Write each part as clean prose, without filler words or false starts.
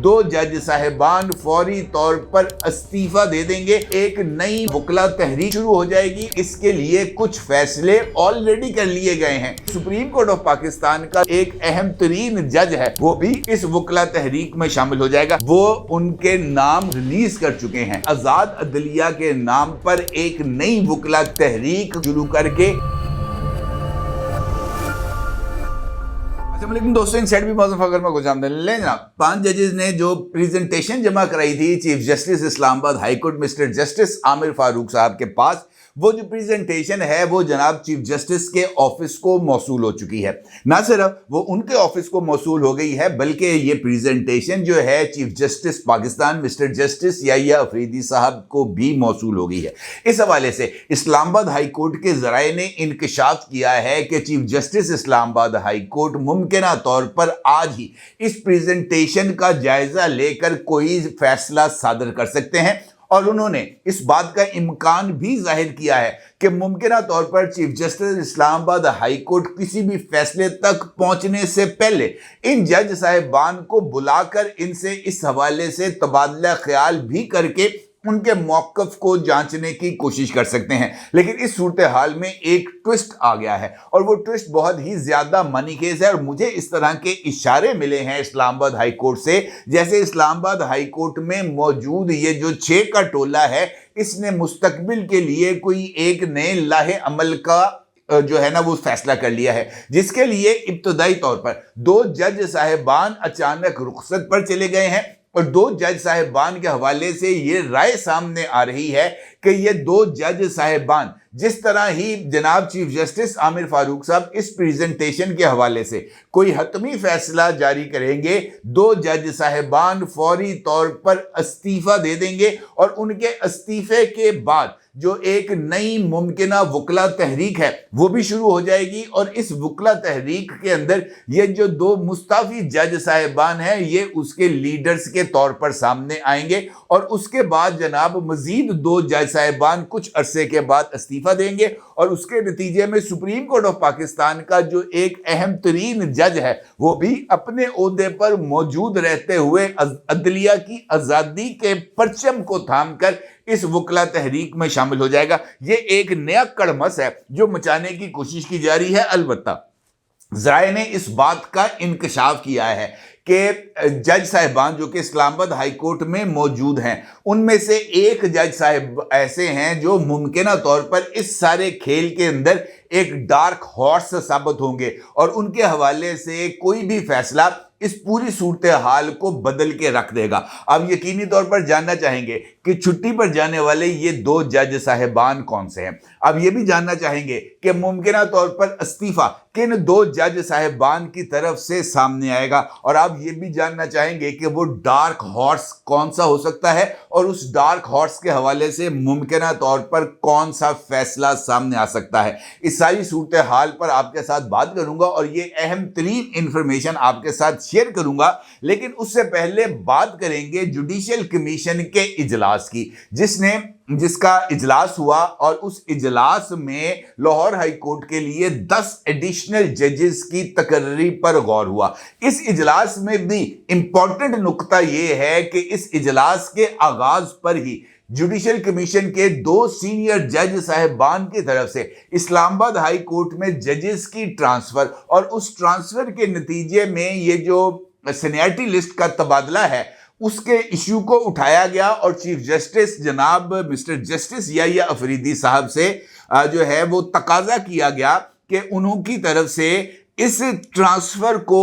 दो जज साहिबान फौरी तौर पर इस्तीफा दे देंगे, एक नई वकला तहरीक शुरू हो जाएगी। इसके लिए कुछ फैसले ऑलरेडी कर लिए गए हैं। सुप्रीम कोर्ट ऑफ पाकिस्तान का एक अहम तरीन जज है, वो भी इस वकला तहरीक में शामिल हो जाएगा। वो उनके नाम रिलीज कर चुके हैं। आजाद अदलिया के नाम पर एक नई वकला तहरीक शुरू करके। दोस्तों, इनसाइड भी मौजूद फकर में कुछ आमदन ले जनाब। 5 जजेस ने जो प्रेजेंटेशन जमा कराई थी chief justice Islamabad high court mister justice Aamir Farooq साहब के पास, वो जो प्रेजेंटेशन है वो जनाब चीफ जस्टिस के ऑफिस को मौसूल हो चुकी है। ना सिर्फ वो उनके ऑफिस को मौसूल हो गई है, बल्कि ये प्रेजेंटेशन जो है chief justice Pakistan mister justice Yahya Afridi साहब को भी मौसूल हो गई है। इस हवाले से इस्लामाबाद हाई कोर्ट के जराए ने इंकशाफ किया है कि chief justice Islamabad high court मुमकिना तौर पर आज ही इस प्रेजेंटेशन का जायजा लेकर कोई फैसला सादर कर सकते हैं। और उन्होंने इस बात का इम्कान भी जाहिर किया है कि मुमकिना तौर पर chief justice Islamabad high court किसी भी फैसले तक पहुंचने से पहले इन जज साहिबान को बुलाकर इनसे इस हवाले से तबादला ख्याल भी करके उनके मौक़िफ़ को जांचने की कोशिश कर सकते हैं। लेकिन इस सूरत हाल में एक ट्विस्ट आ गया है, और वो ट्विस्ट बहुत ही ज़्यादा मनी केस है। और मुझे इस तरह के इशारे मिले हैं इस्लामाबाद हाई कोर्ट से, जैसे इस्लामाबाद हाई कोर्ट में मौजूद ये जो 6 का टोला है, इसने मुस्तकबिल के लिए कोई एक नए लाहे अमल का जो है ना वो फैसला कर लिया है, जिसके लिए इब्तदाई तौर पर 2 जज साहिबान अचानक रुखसत पर चले गए हैं। और 2 जज साहिबान के हवाले से ये राय सामने आ रही है कि ये 2 जज साहिबान जिस तरह ही जनाब चीफ जस्टिस आमिर फारूक साहब इस प्रेजेंटेशन के हवाले से कोई हतमी फैसला जारी करेंगे, 2 जज साहिबान फौरी तौर पर इस्तीफा दे देंगे। और उनके इस्तीफे के बाद जो एक नई मुमकिना वकला तहरीक है वो भी शुरू हो जाएगी। और इस वकला तहरीक के अंदर ये जो 2 मुस्ताफी जज साहिबान हैं, ये उसके लीडर्स के तौर पर सामने आएंगे। और उसके बाद जनाब मजीद 2 जज साहिबान कुछ अरसे के बाद इस्तीफा देंगे। और उसके नतीजे में सुप्रीम कोर्ट ऑफ पाकिस्तान का जो एक अहम तरीन जज है वो भी अपने ओहदे पर मौजूद रहते हुए अदलिया की आज़ादी के परचम को थाम कर इस वकला तहरीक में शामिल हो जाएगा। ये एक नया कड़मस है जो मचाने की कोशिश की जा रही है। अलबत्ता ज़राए ने इस बात का इंकशाफ किया है कि जज साहिबान जो कि इस्लामाबाद हाई कोर्ट में मौजूद हैं, उनमें से एक जज साहिब ऐसे हैं जो मुमकिना तौर पर इस सारे खेल के अंदर एक डार्क हॉर्स साबित होंगे। और उनके हवाले से कोई भी फैसला इस पूरी सूरत हाल को बदल के रख देगा। अब यकीनी तौर पर जानना चाहेंगे कि छुट्टी पर जाने वाले ये 2 जज साहिबान कौन से हैं। अब ये भी जानना चाहेंगे कि मुमकिना तौर पर इस्तीफा किन 2 जज साहिबान की तरफ से सामने आएगा। और आप ये भी जानना चाहेंगे कि वो डार्क हॉर्स कौन सा हो सकता है, और उस डार्क हॉर्स के हवाले से मुमकिना तौर पर कौन सा फैसला सामने आ सकता है। इस सारी सूरत हाल पर आपके साथ बात करूंगा और ये अहम तरीन इंफॉर्मेशन आपके साथ शेयर करूंगा। लेकिन उससे पहले बात करेंगे जुडिशियल कमीशन के इजलास की, जिसका इजलास हुआ। और उस इजलास में लाहौर हाई कोर्ट के लिए 10 एडिशनल जजेस की तकर्री पर गौर हुआ। इस इजलास में भी इंपॉर्टेंट नुकता यह है कि इस इजलास के आगाज पर ही जुडिशियल कमीशन के 2 सीनियर जज साहिबान की तरफ से इस्लामाबाद हाई कोर्ट में जजेस की ट्रांसफर, और उस ट्रांसफर के नतीजे में ये जो सीनियरिटी लिस्ट का तबादला है उसके इशू को उठाया गया। और चीफ जस्टिस जनाब मिस्टर जस्टिस याहिया अफरीदी साहब से जो है वो तकाजा किया गया कि उनकी तरफ से इस ट्रांसफर को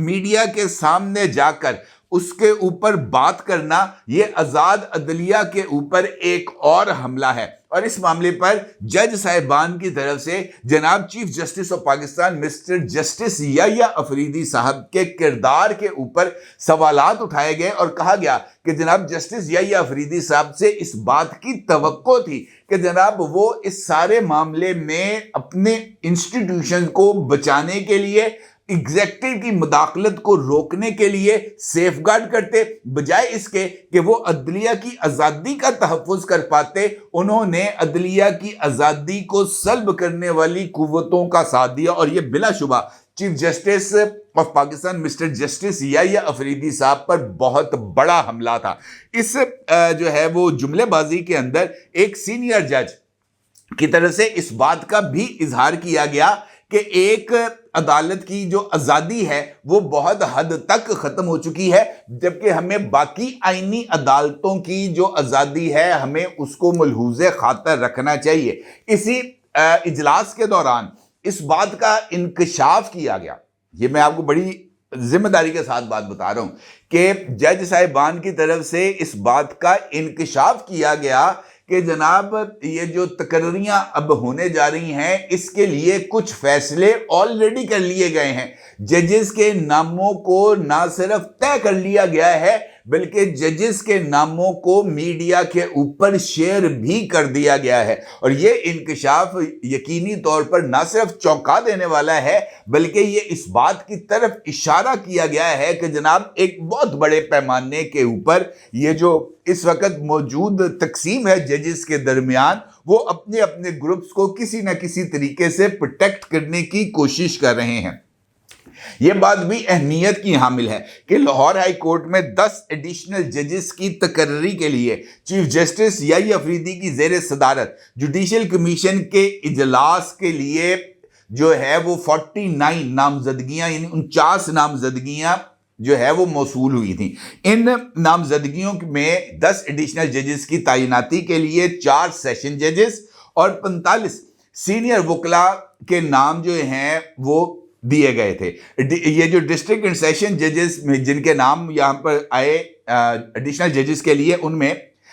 मीडिया के सामने जाकर उसके ऊपर बात करना ये आज़ाद अदलिया के ऊपर एक और हमला है। और इस मामले पर जज साहिबान की तरफ से जनाब chief justice of Pakistan mister justice Yahya Afridi साहब के किरदार के ऊपर सवालात उठाए गए। और कहा गया कि जनाब जस्टिस याहिया अफरीदी साहब से इस बात की तवक्को थी कि जनाब वो इस सारे मामले में अपने इंस्टीट्यूशन को बचाने के लिए, एग्जेक्टिव की मुदाखलत को रोकने के लिए सेफगार्ड करते, बजाय इसके कि वो अदलिया की आज़ादी का तहफ़्फ़ुज़ कर पाते, उन्होंने अदलिया की आज़ादी को सल्ब करने वाली कुव्वतों का साथ दिया। और ये बिलाशुबा chief justice of Pakistan mister justice Yahya Afridi صاحب پر بہت بڑا حملہ تھا. اس جو ہے وہ جملے بازی کے اندر ایک سینئر جج کی طرف سے اس بات کا بھی اظہار کیا گیا کہ ایک عدالت کی جو آزادی ہے وہ بہت حد تک ختم ہو چکی ہے، جبکہ ہمیں باقی آئینی عدالتوں کی جو آزادی ہے ہمیں اس کو ملحوظ خاطر رکھنا چاہیے. اسی اجلاس کے دوران اس بات کا انکشاف کیا گیا، یہ میں آپ کو بڑی ذمہ داری کے ساتھ بات بتا رہا ہوں کہ جج صاحبان کی طرف سے اس بات کا انکشاف کیا گیا کہ جناب یہ جو تقرریاں اب ہونے جا رہی ہیں اس کے لیے کچھ فیصلے آلریڈی کر لیے گئے ہیں. ججز کے ناموں کو نہ صرف طے کر لیا گیا ہے بلکہ ججز کے ناموں کو میڈیا کے اوپر شیئر بھی کر دیا گیا ہے. اور یہ انکشاف یقینی طور پر نہ صرف چونکا دینے والا ہے بلکہ یہ اس بات کی طرف اشارہ کیا گیا ہے کہ جناب ایک بہت بڑے پیمانے کے اوپر یہ جو اس وقت موجود تقسیم ہے ججز کے درمیان وہ اپنے اپنے گروپس کو کسی نہ کسی طریقے سے پروٹیکٹ کرنے کی کوشش کر رہے ہیں. یہ بات بھی اہمیت کی حامل ہے کہ لاہور ہائی کورٹ میں 10 ایڈیشنل ججز کی تقرری کے لیے چیف جسٹس یحییٰ افریدی کی زیر صدارت جوڈیشل کمیشن کے اجلاس کے لیے جو ہے وہ 49 نامزدگیاں یعنی 49 نامزدگیاں جو ہے وہ موصول ہوئی تھیں. ان نامزدگیوں میں 10 ایڈیشنل ججز کی تعیناتی کے لیے 4 سیشن ججز اور 45 سینئر وکلاء کے نام جو ہیں وہ دیے گئے تھے. یہ جو ڈسٹرکٹ اینڈ سیشن ججز جن کے نام یہاں پر آئے ایڈیشنل ججز کے لیے ان میں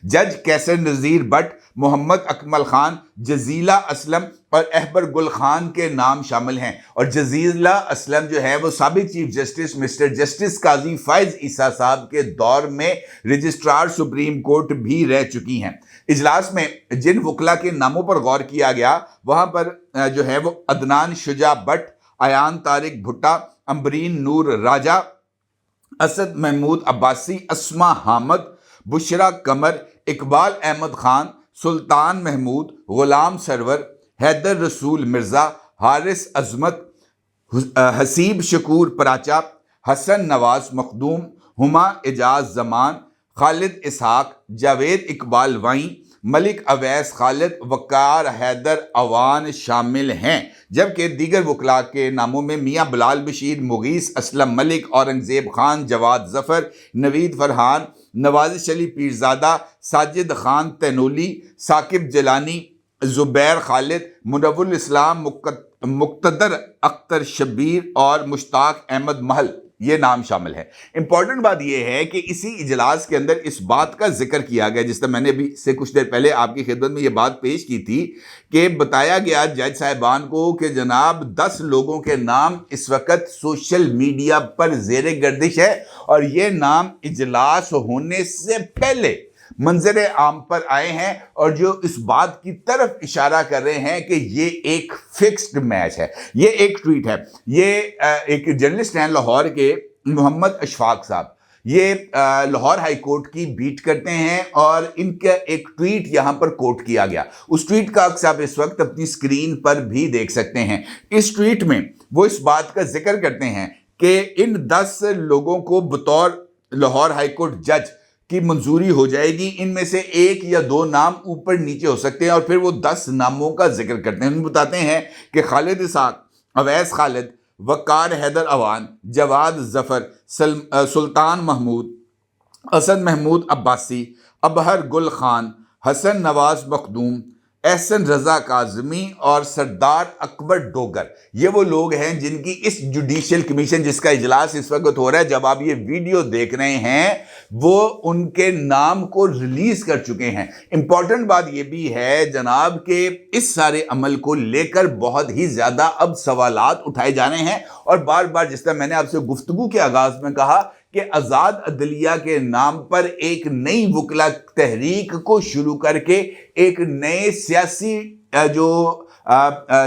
جج کیسر نذیر بٹ، محمد اکمل خان، جزیلہ اسلم اور احبر گل خان کے نام شامل ہیں. اور جزیلہ اسلم جو ہے وہ سابق چیف جسٹس مسٹر جسٹس قاضی فائز عیسیٰ صاحب کے دور میں رجسٹرار سپریم کورٹ بھی رہ چکی ہیں. اجلاس میں جن وکلاء کے ناموں پر غور کیا گیا وہاں پر جو ہے وہ عدنان شجاع بٹ، ایان طارق بھٹا، امبرین نور راجہ، اسد محمود عباسی، اسما حامد، بشرا قمر، اقبال احمد خان، سلطان محمود، غلام سرور، حیدر رسول مرزا، حارث عظمت، حسیب شکور پراچا، حسن نواز مخدوم، ہما اعجاز زمان، خالد اسحاق، جاوید اقبال وائیں، ملک اویس خالد، وقار حیدر اوان شامل ہیں. جبکہ دیگر وکلاء کے ناموں میں میاں بلال بشیر، مغیث اسلم ملک، اورنگزیب خان، جواد ظفر، نوید فرحان، نوازش علی پیرزادہ، ساجد خان تینولی، ثاقب جیلانی، زبیر خالد، منور الاسلام، مقتدر اختر شبیر اور مشتاق احمد محل یہ نام شامل ہے. امپورٹنٹ بات یہ ہے کہ اسی اجلاس کے اندر اس بات کا ذکر کیا گیا جس طرح میں نے ابھی سے کچھ دیر پہلے آپ کی خدمت میں یہ بات پیش کی تھی کہ بتایا گیا جج صاحبان کو کہ جناب 10 لوگوں کے نام اس وقت سوشل میڈیا پر زیر گردش ہے اور یہ نام اجلاس ہونے سے پہلے منظر عام پر آئے ہیں اور جو اس بات کی طرف اشارہ کر رہے ہیں کہ یہ ایک فکسڈ میچ ہے. یہ ایک ٹویٹ ہے، یہ ایک جرنلسٹ ہیں لاہور کے محمد اشفاق صاحب، یہ لاہور ہائی کورٹ کی بیٹ کرتے ہیں اور ان کا ایک ٹویٹ یہاں پر کوٹ کیا گیا. اس ٹویٹ کا عکس آپ اس وقت اپنی سکرین پر بھی دیکھ سکتے ہیں. اس ٹویٹ میں وہ اس بات کا ذکر کرتے ہیں کہ ان 10 لوگوں کو بطور لاہور ہائی کورٹ جج کی منظوری ہو جائے گی. ان میں سے 1 یا 2 نام اوپر نیچے ہو سکتے ہیں اور پھر وہ 10 ناموں کا ذکر کرتے ہیں. ان بتاتے ہیں کہ خالد اسحاق، اویس خالد، وقار حیدر اوان، جواد ظفر، سلطان محمود، اسد محمود عباسی، ابہر گل خان، حسن نواز مخدوم، احسن رضا کاظمی اور سردار اکبر ڈوگر. یہ وہ لوگ ہیں جن کی اس جوڈیشل کمیشن جس کا اجلاس اس وقت ہو رہا ہے، جب آپ یہ ویڈیو دیکھ رہے ہیں وہ ان کے نام کو ریلیز کر چکے ہیں. امپورٹنٹ بات یہ بھی ہے جناب کہ اس سارے عمل کو لے کر بہت ہی زیادہ اب سوالات اٹھائے جا رہے ہیں اور بار بار جس طرح میں نے آپ سے گفتگو کے آغاز میں کہا کہ آزاد عدلیہ کے نام پر ایک نئی وکلا تحریک کو شروع کر کے ایک نئے سیاسی جو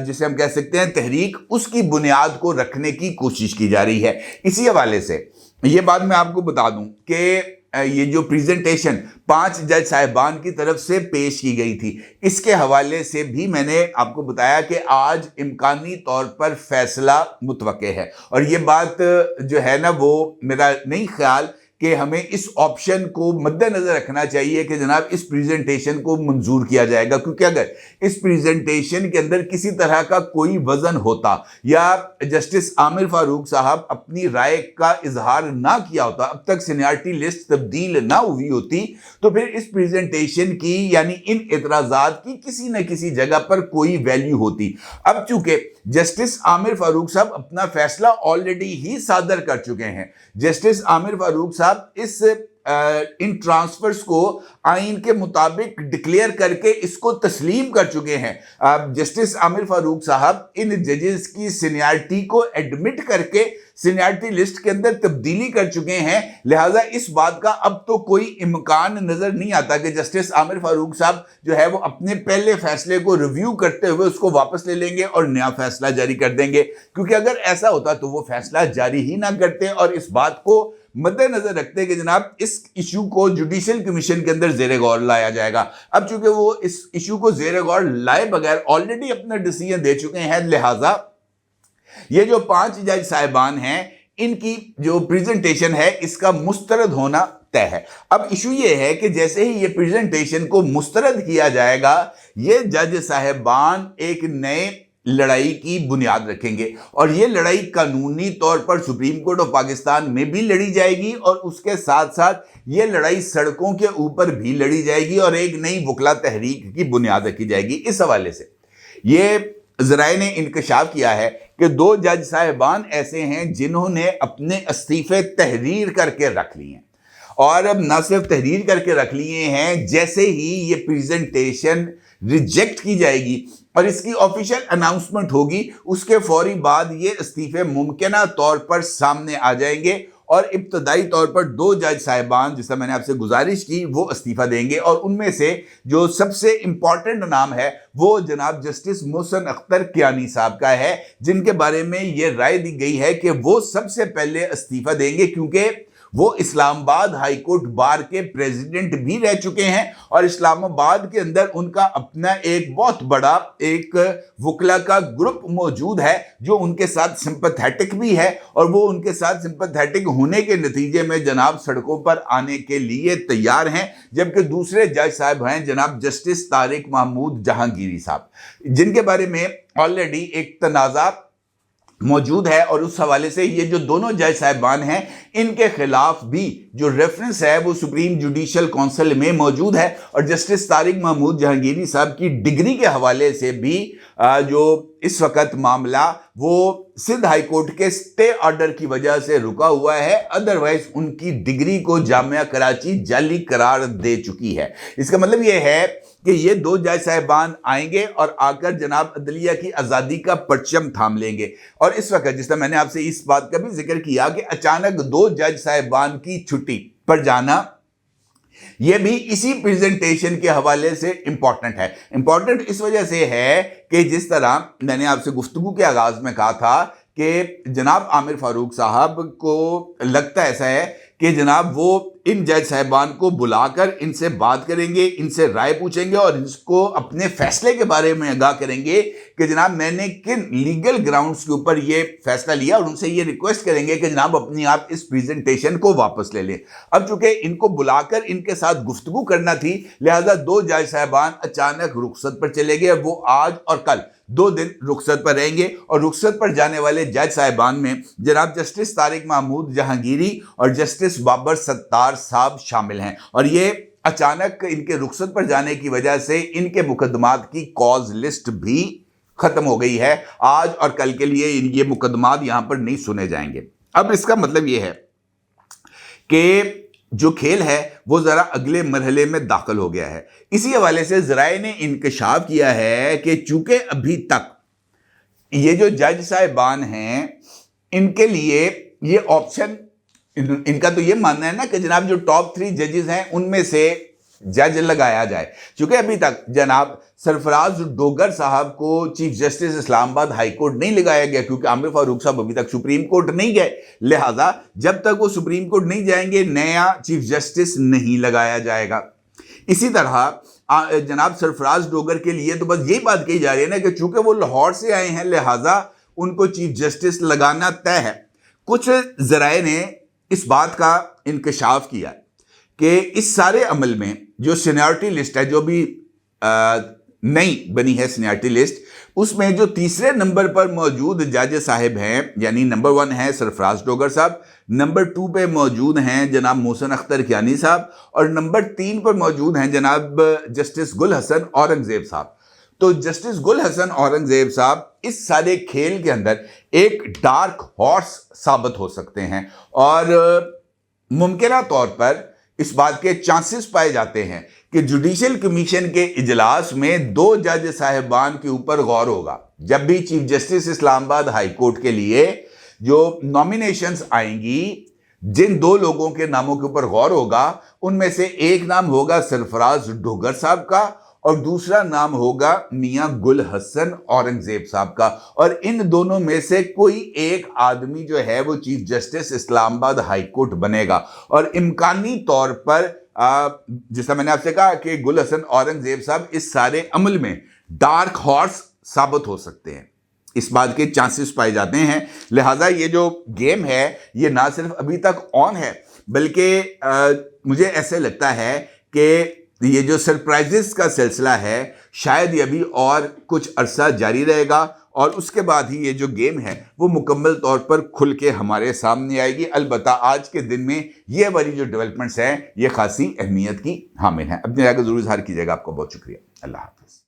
جسے ہم کہہ سکتے ہیں تحریک، اس کی بنیاد کو رکھنے کی کوشش کی جا رہی ہے. اسی حوالے سے یہ بات میں آپ کو بتا دوں کہ ये जो प्रेजेंटेशन 5 जज साहिबान की तरफ से पेश की गई थी, इसके हवाले से भी मैंने आपको बताया कि आज इम्कानी तौर पर फैसला मुतवक्के है। और ये बात जो है ना, वो मेरा नहीं ख्याल कि हमें इस ऑप्शन को मद्देनजर रखना चाहिए कि जनाब इस प्रेजेंटेशन को मंजूर किया जाएगा, क्योंकि अगर इस प्रेजेंटेशन के अंदर किसी तरह का कोई वजन होता या जस्टिस आमिर फारूक साहब अपनी राय का इजहार ना किया होता, अब तक सीनियरिटी लिस्ट तब्दील ना हुई होती, तो फिर इस प्रेजेंटेशन की यानी इन एतराजात की किसी न किसी जगह पर कोई वैल्यू होती। अब चूंकि जस्टिस आमिर फारूक साहब अपना फैसला ऑलरेडी ही सादर कर चुके हैं, जस्टिस आमिर फारूक साहब इन ट्रांसफर्स को आइन के मुताबिक डिक्लेयर करके इसको तस्लीम कर चुके हैं। जस्टिस आमिर फारूक साहब इन जजेस की सीनियरिटी को एडमिट करके सीनियरिटी लिस्ट के अंदर तब्दीली कर चुके हैं। लिहाजा इस बात का अब तो कोई इम्कान नजर नहीं आता कि जस्टिस आमिर फारूक साहब जो है वो अपने पहले फैसले को रिव्यू करते हुए उसको वापस ले लेंगे और नया फैसला जारी कर देंगे, क्योंकि अगर ऐसा होता तो वो फैसला जारी ही ना करते और इस बात को मद्देनजर रखते कि जनाब इस इशू को जुडिशियल कमीशन के अंदर जेर गौर लाया जाएगा। अब चूंकि वो इस इशू को जेर गौर लाए बगैर ऑलरेडी अपना डिसीजन दे चुके हैं, लिहाजा ये जो 5 जज साहिबान हैं, इनकी जो प्रेजेंटेशन है इसका मुस्तरद होना तय है। अब इशू ये है कि जैसे ही ये प्रेजेंटेशन को मुस्तरद किया जाएगा, ये जज साहिबान एक नए लड़ाई की बुनियाद रखेंगे और ये लड़ाई कानूनी तौर पर सुप्रीम कोर्ट ऑफ पाकिस्तान में भी लड़ी जाएगी और उसके साथ साथ ये लड़ाई सड़कों के ऊपर भी लड़ी जाएगी और एक नई वकला तहरीक की बुनियाद रखी जाएगी। इस हवाले से ये ज़राए ने इंकशाफ किया है कि 2 जज साहिबान ऐसे हैं जिन्होंने अपने इस्तीफे तहरीर करके रख लिए हैं, और अब ना सिर्फ तहरीर करके रख लिए हैं, जैसे ही ये प्रेजेंटेशन रिजेक्ट की जाएगी और इसकी ऑफिशियल अनाउंसमेंट होगी, उसके फौरी बाद ये इस्तीफे मुमकिना तौर पर सामने आ जाएंगे और इब्तदाई तौर पर 2 जज साहिबान, जिसका मैंने आपसे गुजारिश की, वो इस्तीफा देंगे और उनमें से जो सबसे इंपॉर्टेंट नाम है वो जनाब जस्टिस मोहसिन अख्तर कियानी साहब का है, जिनके बारे में ये राय दी गई है कि वो सबसे पहले इस्तीफा देंगे, क्योंकि वो इस्लामाबाद हाई कोर्ट बार के प्रेसिडेंट भी रह चुके हैं और इस्लामाबाद के अंदर उनका अपना एक बहुत बड़ा एक वकला का ग्रुप मौजूद है जो उनके साथ सिंपैथेटिक भी है और वो उनके साथ सिंपैथेटिक होने के नतीजे में जनाब सड़कों पर आने के लिए तैयार हैं। जबकि दूसरे जज साहब हैं जनाब जस्टिस तारिक महमूद जहांगीरी साहब, जिनके बारे में ऑलरेडी एक तनाज़ा मौजूद है और उस हवाले से ये जो दोनों जज साहिबान हैं इनके खिलाफ भी जो रेफरेंस है वो सुप्रीम जुडिशियल काउंसिल में मौजूद है और जस्टिस तारिक महमूद जहांगीरी साहब की डिग्री के हवाले से भी जो इस वक्त मामला वो सिंध हाई कोर्ट के स्टे ऑर्डर की वजह से रुका हुआ है, अदरवाइज उनकी डिग्री को जामिया कराची जाली करार दे चुकी है। इसका मतलब ये है कि ये 2 जज साहिबान आएंगे और आकर जनाब अदलिया की आज़ादी का परचम थाम लेंगे। और इस वक्त जिस तरह मैंने आपसे इस बात का भी जिक्र किया कि अचानक 2 जज साहिबान की छुट्टी पर जाना, यह भी इसी प्रेजेंटेशन के हवाले से इंपॉर्टेंट है। इंपॉर्टेंट इस वजह से है कि जिस तरह मैंने आपसे गुफ्तगू के आगाज में कहा था कि जनाब आमिर फारूक साहब को लगता ऐसा है कि जनाब वो इन जज साहिबान को बुलाकर इनसे बात करेंगे, इनसे राय पूछेंगे और इसको अपने फैसले के बारे में आगाह करेंगे कि जनाब मैंने किन लीगल ग्राउंड्स के ऊपर ये फैसला लिया और उनसे ये रिक्वेस्ट करेंगे कि जनाब अपनी आप इस प्रेजेंटेशन को वापस ले लें। अब चूंकि इनको बुलाकर इनके साथ गुफ्तगू करना थी, लिहाजा 2 जज साहिबान अचानक रुखसत पर चले गए। वो आज और कल 2 दिन रुखसत पर रहेंगे और रुखसत पर जाने वाले जज साहिबान में जनाब जस्टिस तारिक महमूद जहांगीरी और जस्टिस बाबर सत्तार साहब शामिल हैं। और ये अचानक इनके रुखसत पर जाने की वजह से इनके मुकदमात की कॉज लिस्ट भी खत्म हो गई है। आज और कल के लिए ये मुकदमात यहां पर नहीं सुने जाएंगे। अब इसका मतलब ये है कि जो खेल है वो ज़रा अगले मरहले में दाखिल हो गया है। इसी हवाले से ज़राए ने इंकशाफ किया है कि चूंकि अभी तक ये जो जज साहिबान हैं इनके लिए ये ऑप्शन, इनका तो ये मानना है ना कि जनाब जो टॉप 3 जजेस हैं उनमें से जज लगाया जाए। चूंकि अभी तक जनाब सरफराज डोगर साहब को chief justice Islamabad high court नहीं लगाया गया, क्योंकि आमिर फारूक साहब अभी तक सुप्रीम कोर्ट नहीं गए, लिहाजा जब तक वो सुप्रीम कोर्ट नहीं जाएंगे नया चीफ जस्टिस नहीं लगाया जाएगा। इसी तरह जनाब सरफराज डोगर के लिए तो बस यही बात कही जा रही है ना कि चूंकि वो लाहौर से आए हैं लिहाजा उनको चीफ जस्टिस लगाना तय है। कुछ जराए ने इस बात का इंकशाफ किया कि इस सारे अमल में जो सीनियरिटी लिस्ट है, जो भी नई बनी है सीनियरिटी लिस्ट, उसमें जो तीसरे नंबर पर मौजूद जज साहिब हैं, यानी नंबर 1 है सरफराज डोगर साहब, नंबर 2 पे मौजूद हैं जनाब मोहसिन अख्तर कियानी साहब, और नंबर 3 पर मौजूद हैं जनाब जस्टिस गुल हसन औरंगजेब साहब। तो जस्टिस गुल हसन औरंगजेब साहब इस सारे खेल के अंदर एक डार्क हॉर्स साबित हो सकते हैं, और मुमकिन तौर पर इस बात के चांसेस पाए जाते हैं कि जुडिशल कमीशन के इजलास में 2 जज साहिबान के ऊपर गौर होगा। जब भी chief justice Islamabad high court के लिए जो नॉमिनेशंस आएंगी, जिन 2 लोगों के नामों के ऊपर गौर होगा, उनमें से एक नाम होगा सरफराज डोगर साहब का और दूसरा नाम होगा मियां गुल हसन औरंगजेब साहब का। और इन दोनों में से कोई एक आदमी जो है वो chief justice Islamabad high court बनेगा। और इम्कानी तौर पर जिसका मैंने आपसे कहा कि गुल हसन औरंगजेब साहब इस सारे अमल में डार्क हॉर्स साबित हो सकते हैं, इस बात के चांसेस पाए जाते हैं। लिहाजा ये जो गेम है ये ना सिर्फ अभी तक ऑन है, बल्कि मुझे ऐसे लगता है कि ये जो सरप्राइजेस का सिलसिला है शायद ये अभी और कुछ अरसा जारी रहेगा, और उसके बाद ही ये जो गेम है वो मुकम्मल तौर पर खुल के हमारे सामने आएगी। अलबत्ता आज के दिन में ये वाली जो डेवलपमेंट्स हैं ये खासी अहमियत की हामिल हैं। अपनी राय का जरूर इज़हार कीजिएगा। आपको बहुत शुक्रिया। अल्लाह हाफ़िज़।